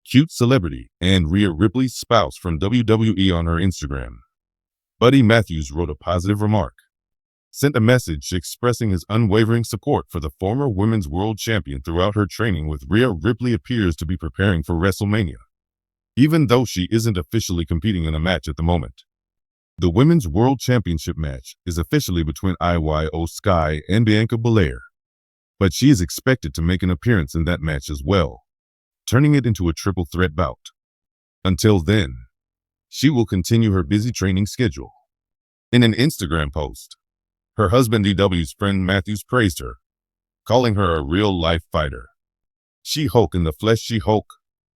cute celebrity, and Rhea Ripley's spouse from WWE on her Instagram. Buddy Matthews wrote a positive remark, sent a message expressing his unwavering support for the former women's world champion throughout her training with Rhea Ripley appears to be preparing for WrestleMania, even though she isn't officially competing in a match at the moment. The Women's World Championship match is officially between Io Sky and Bianca Belair, but she is expected to make an appearance in that match as well, turning it into a triple threat bout. Until then, she will continue her busy training schedule. In an Instagram post, her husband DW's friend Matthews praised her, calling her a real-life fighter. She-Hulk in the flesh, She-Hulk.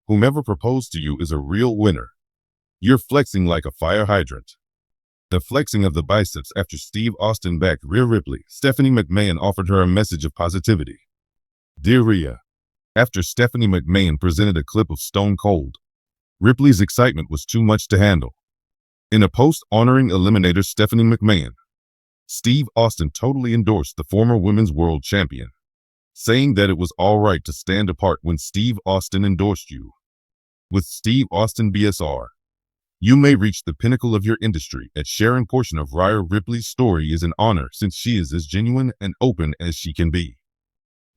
Whomever proposed to you is a real winner. You're flexing like a fire hydrant. The flexing of the biceps after Steve Austin backed Rhea Ripley, Stephanie McMahon offered her a message of positivity. Dear Rhea, after Stephanie McMahon presented a clip of Stone Cold, Ripley's excitement was too much to handle. In a post honoring Eliminator Stephanie McMahon, Steve Austin totally endorsed the former Women's World Champion, saying that it was all right to stand apart when Steve Austin endorsed you. With Steve Austin BSR, you may reach the pinnacle of your industry. At sharing portion of Rhea Ripley's story is an honor since she is as genuine and open as she can be.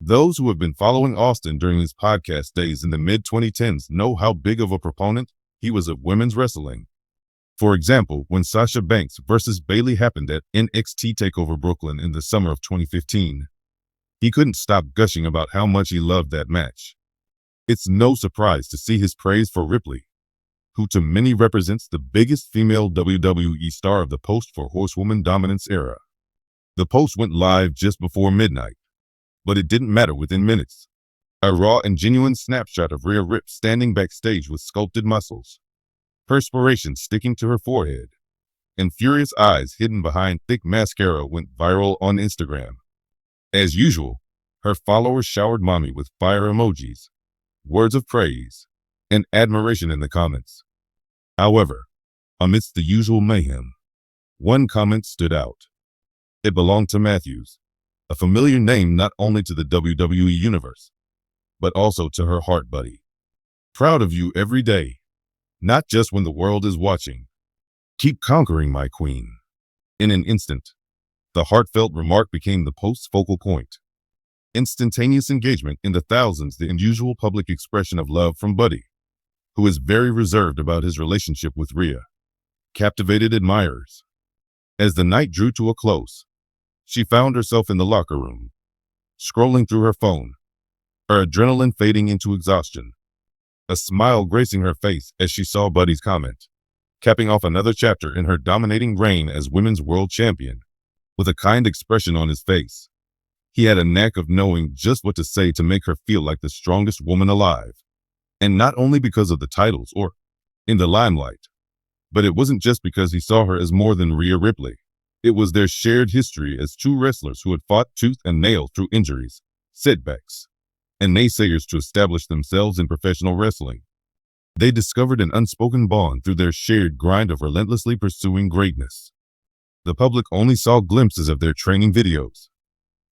Those who have been following Austin during his podcast days in the mid-2010s know how big of a proponent he was of women's wrestling. For example, when Sasha Banks versus Bayley happened at NXT TakeOver Brooklyn in the summer of 2015, he couldn't stop gushing about how much he loved that match. It's no surprise to see his praise for Ripley, who to many represents the biggest female WWE star of the post-for-horsewoman dominance era. The post went live just before midnight, but it didn't matter within minutes. A raw and genuine snapshot of Rhea Rip standing backstage with sculpted muscles, perspiration sticking to her forehead, and furious eyes hidden behind thick mascara went viral on Instagram. As usual, her followers showered mommy with fire emojis, words of praise, and admiration in the comments. However, amidst the usual mayhem, one comment stood out. It belonged to Matthews, a familiar name not only to the WWE Universe, but also to her heart buddy. Proud of you every day, not just when the world is watching. Keep conquering, my queen. In an instant, the heartfelt remark became the post's focal point. Instantaneous engagement in the thousands, the unusual public expression of love from Buddy, who is very reserved about his relationship with Rhea, captivated admirers. As the night drew to a close, she found herself in the locker room, scrolling through her phone, her adrenaline fading into exhaustion, a smile gracing her face as she saw Buddy's comment, capping off another chapter in her dominating reign as Women's World Champion. With a kind expression on his face, he had a knack of knowing just what to say to make her feel like the strongest woman alive. And not only because of the titles or in the limelight, but it wasn't just because he saw her as more than Rhea Ripley. It was their shared history as two wrestlers who had fought tooth and nail through injuries, setbacks, and naysayers to establish themselves in professional wrestling. They discovered an unspoken bond through their shared grind of relentlessly pursuing greatness. The public only saw glimpses of their training videos,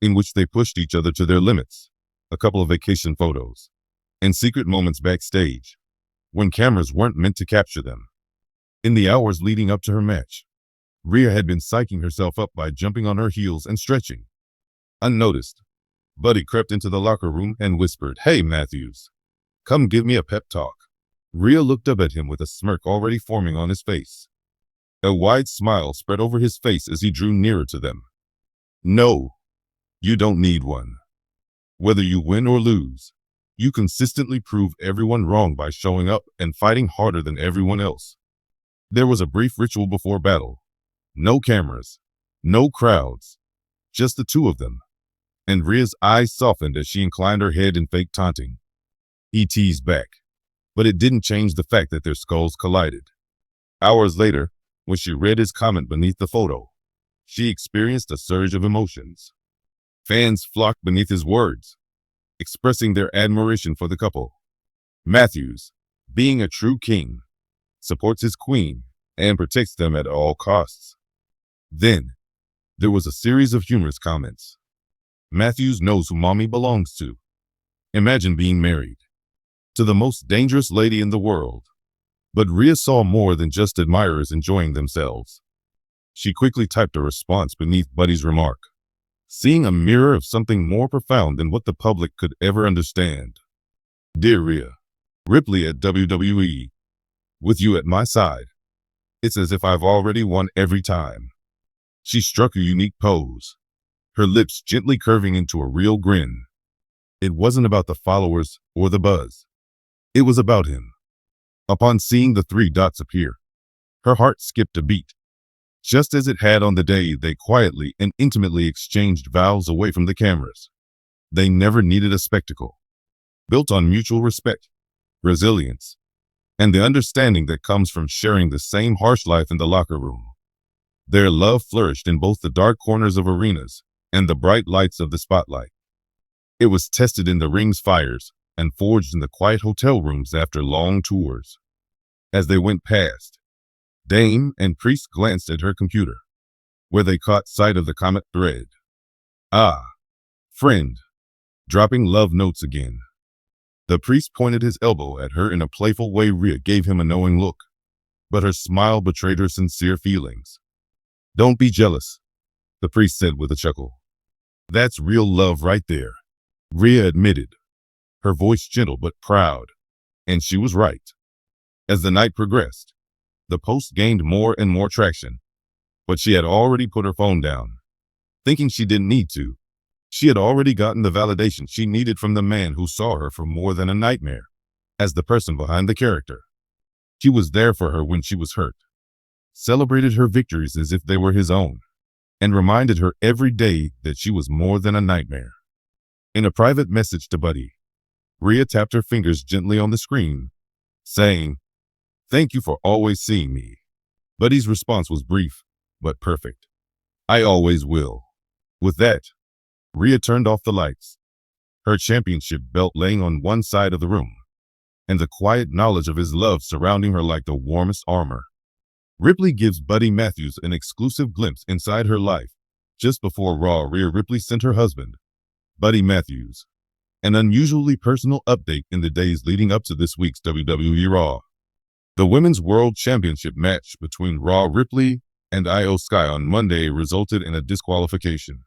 in which they pushed each other to their limits, a couple of vacation photos, and secret moments backstage, when cameras weren't meant to capture them. In the hours leading up to her match, Rhea had been psyching herself up by jumping on her heels and stretching. Unnoticed, Buddy crept into the locker room and whispered, "Hey Matthews, come give me a pep talk." Rhea looked up at him with a smirk already forming on his face. A wide smile spread over his face as he drew nearer to them. "No, you don't need one. Whether you win or lose, you consistently prove everyone wrong by showing up and fighting harder than everyone else." There was a brief ritual before battle. No cameras, no crowds, just the two of them. And Rhea's eyes softened as she inclined her head in fake taunting. He teased back, but it didn't change the fact that their skulls collided. Hours later, when she read his comment beneath the photo, she experienced a surge of emotions. Fans flocked beneath his words, expressing their admiration for the couple. Matthews, being a true king, supports his queen and protects them at all costs. Then, there was a series of humorous comments. Matthews knows who mommy belongs to. Imagine being married, to the most dangerous lady in the world. But Rhea saw more than just admirers enjoying themselves. She quickly typed a response beneath Buddy's remark, seeing a mirror of something more profound than what the public could ever understand. Dear Rhea Ripley at WWE, with you at my side, it's as if I've already won every time. She struck a unique pose, her lips gently curving into a real grin. It wasn't about the followers or the buzz. It was about him. Upon seeing the 3 dots appear, her heart skipped a beat, just as it had on the day they quietly and intimately exchanged vows away from the cameras. They never needed a spectacle, built on mutual respect, resilience, and the understanding that comes from sharing the same harsh life in the locker room. Their love flourished in both the dark corners of arenas and the bright lights of the spotlight. It was tested in the ring's fires and forged in the quiet hotel rooms after long tours. As they went past, Dame and Priest glanced at her computer, where they caught sight of the comment thread. Ah, friend, dropping love notes again. The priest pointed his elbow at her in a playful way. Rhea gave him a knowing look, but her smile betrayed her sincere feelings. Don't be jealous, the priest said with a chuckle. That's real love right there, Rhea admitted, her voice gentle but proud. And she was right. As the night progressed, the post gained more and more traction, but she had already put her phone down, thinking she didn't need to. She had already gotten the validation she needed from the man who saw her for more than a nightmare, as the person behind the character. He was there for her when she was hurt, celebrated her victories as if they were his own, and reminded her every day that she was more than a nightmare. In a private message to Buddy, Rhea tapped her fingers gently on the screen, saying, "Thank you for always seeing me." Buddy's response was brief, but perfect. "I always will." With that, Rhea turned off the lights, her championship belt laying on one side of the room, and the quiet knowledge of his love surrounding her like the warmest armor. Ripley gives Buddy Matthews an exclusive glimpse inside her life. Just before Raw, Rhea Ripley sent her husband, Buddy Matthews, an unusually personal update in the days leading up to this week's WWE Raw. The Women's World Championship match between Rhea Ripley and Io Sky on Monday resulted in a disqualification.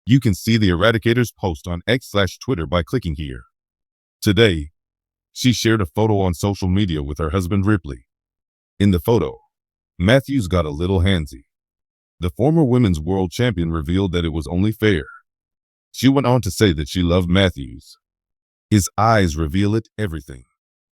You can see the Eradicator's post on X/Twitter by clicking here. Today, she shared a photo on social media with her husband Ripley. In the photo, Matthews got a little handsy. The former Women's World Champion revealed that it was only fair. She went on to say that she loved Matthews. His eyes reveal it everything.